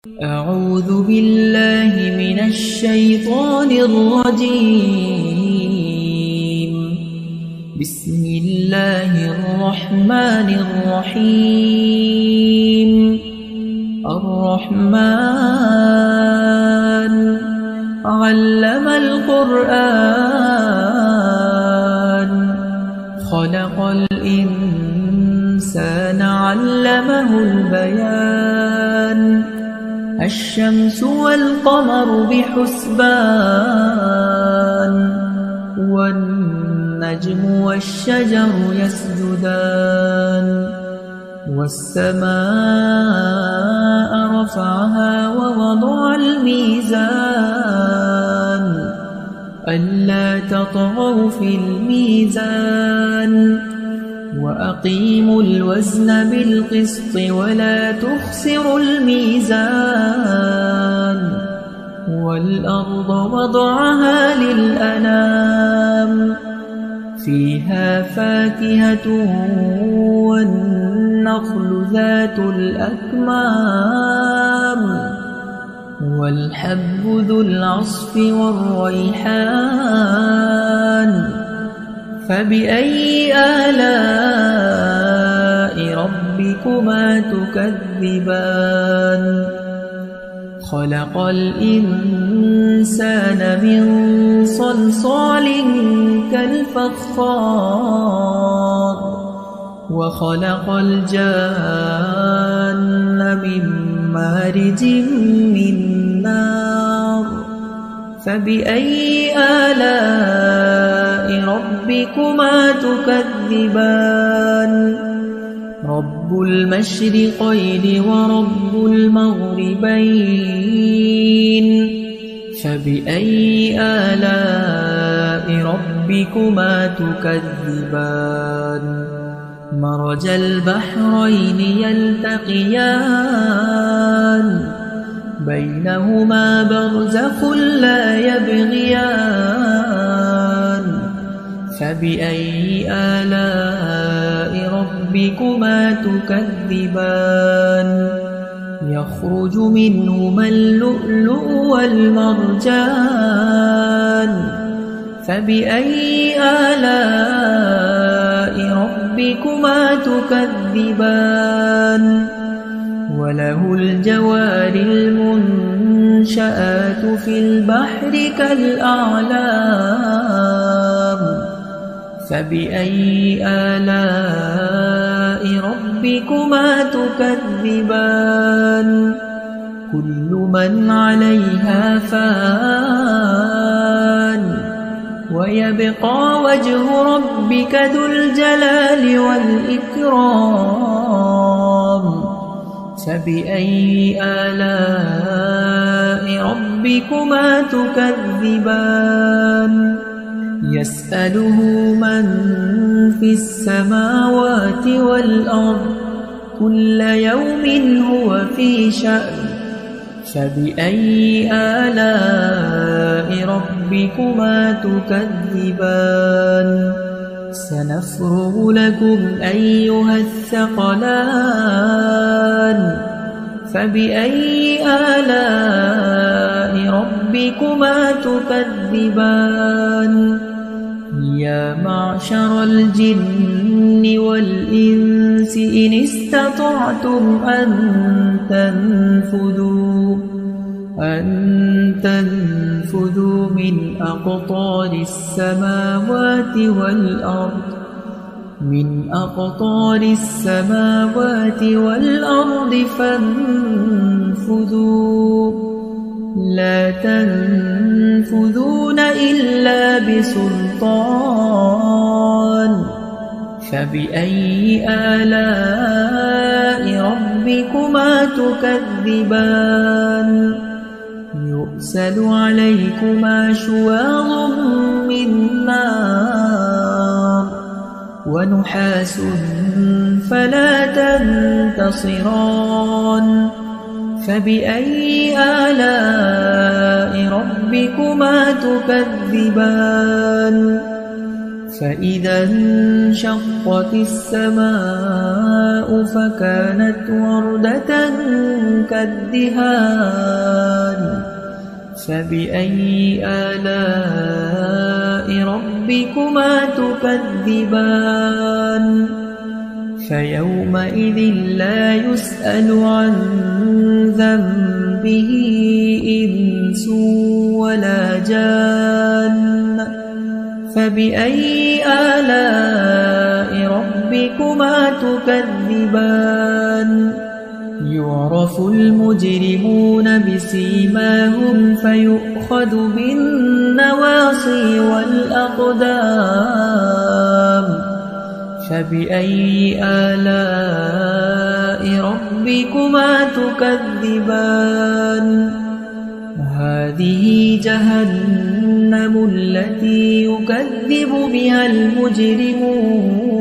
أعوذ بالله من الشيطان الرجيم. بسم الله الرحمن الرحيم. الرحمن علم القرآن خلق الإنسان علمه البيان. الشمس والقمر بحسبان والنجم والشجر يسجدان. والسماء رفعها ووضع الميزان ألا تطغوا في الميزان وأقيموا الوزن بالقسط ولا تخسروا الميزان. والأرض وضعها للأنام فيها فاكهة والنخل ذات الأكمام والحب ذو العصف والريحان. فبأي آلاء ربكما تكذبان. خلق الإنسان من صلصال كالفخار وخلق الجان من مارج من نار. فبأي آلاء ربكما تكذبان. رب المشرقين ورب المغربين. فبأي آلاء ربكما تكذبان. مرج البحرين يلتقيان بينهما برزخ لا يبغيان. فبأي آلاء ربكما تكذبان. يخرج منهما اللؤلؤ والمرجان. فبأي آلاء ربكما تكذبان. وله الجوار المنشآت في البحر كالأعلام. فبأي آلاء ربكما تكذبان. كل من عليها فان ويبقى وجه ربك ذو الجلال والإكرام. فبأي آلاء ربكما تكذبان. يسأله من في السماوات والأرض كل يوم هو في شأن. فبأي آلاء ربكما تكذبان. سنفرغ لكم أيها الثقلان. فبأي آلاء ربكما تكذبان. يا معشر الجن والإنس إن استطعتم أن تنفذوا من أقطار السماوات والأرض فانفذوا لا تنفذون إلا بسلطان. فبأي آلاء ربكما تكذبان. يرسل عليكما شواظ من نار ونحاس فلا تنتصران. فبأي آلاء ربكما تكذبان. فإذا انشقت السماء فكانت وردة كالدهان فبأي آلاء ربكما تكذبان فيومئذ لا يسأل عن ذنبه إنس ولا جان فبأي آلاء ربكما تكذبان يعرف المجرمون بسيماهم فيؤخذ بالنواصي والأقدام فبأي آلاء ربكما تكذبان هذه جهنم التي يكذب بها المجرمون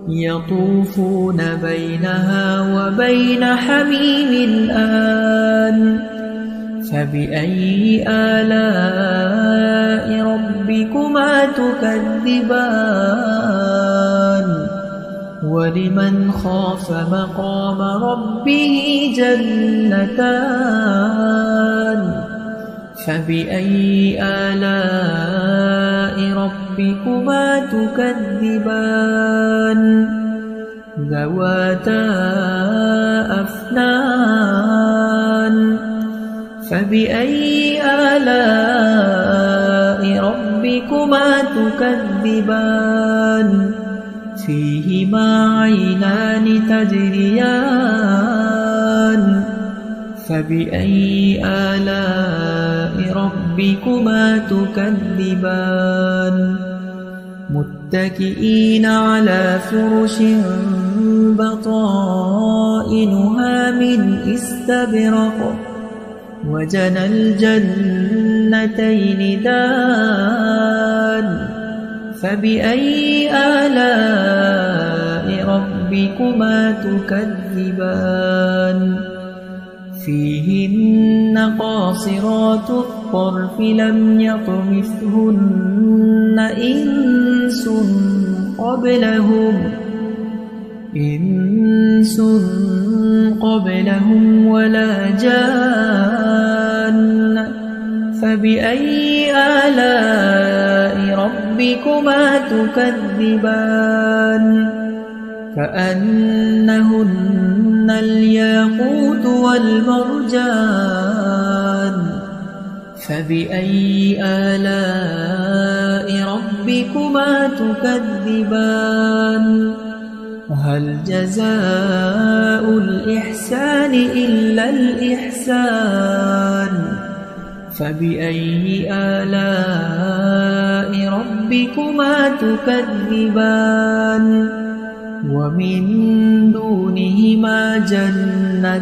يطوفون بينها وبين حميم آن فبأي آلاء ربكما تكذبان ولمن خاف مقام ربه جنتان فبأي آلاء ربكما تكذبان ذواتا أفنان فبأي آلاء ربكما تكذبان فيهما عينان تجريان فبأي آلاء ربكما تكذبان متكئين على فرش بطائنها من استبرق وجنى الجنتين دان فبأي آلاء ربكما تكذبان فيهن قاصرات الطرف لم يطمثهن إنس قبلهم ولا جان فبأي آلاء ربكما تكذبان كأنهن الياقوت والمرجان فبأي آلاء ربكما تكذبان هل جزاء الإحسان إلا الإحسان فبأي آلاء ربكما تكذبان ومن دونهما جنتان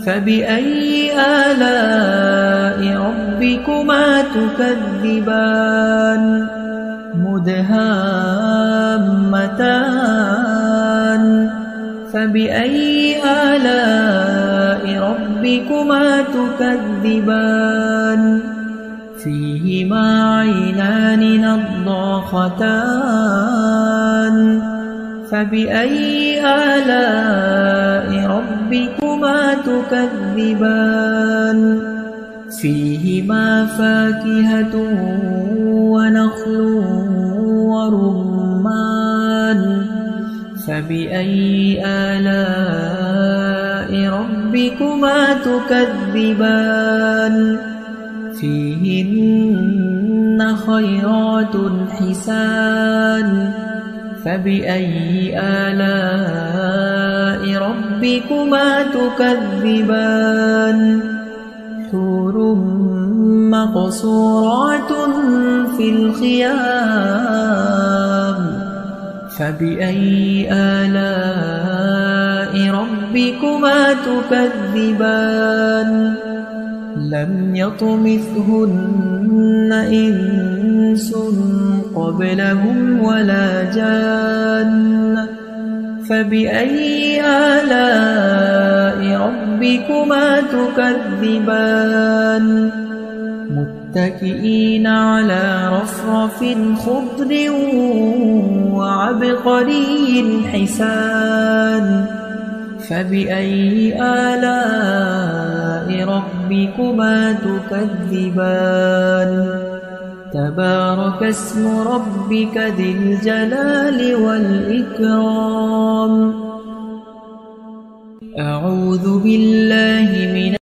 فبأي آلاء ربكما تكذبان مدهامتان فبأي آلاء ربكما تكذبان فيهما عينان نضاختان فبأي آلاء ربكما تكذبان فيهما فاكهة ونخل ورمان فبأي آلاء ربكما تكذبان فيهن خيرات حسان فبأي آلاء ربكما تكذبان حور مقصورات في الخيام فبأي آلاء ربكما تكذبان لم يطمثهن إنس قبلهم ولا جان فبأي آلاء ربكما تكذبان متكئين على رفرف خضر وعبقري حسان فبأي آلاء ربكما تكذبان تبارك اسم ربك ذي الجلال والإكرام أعوذ بالله من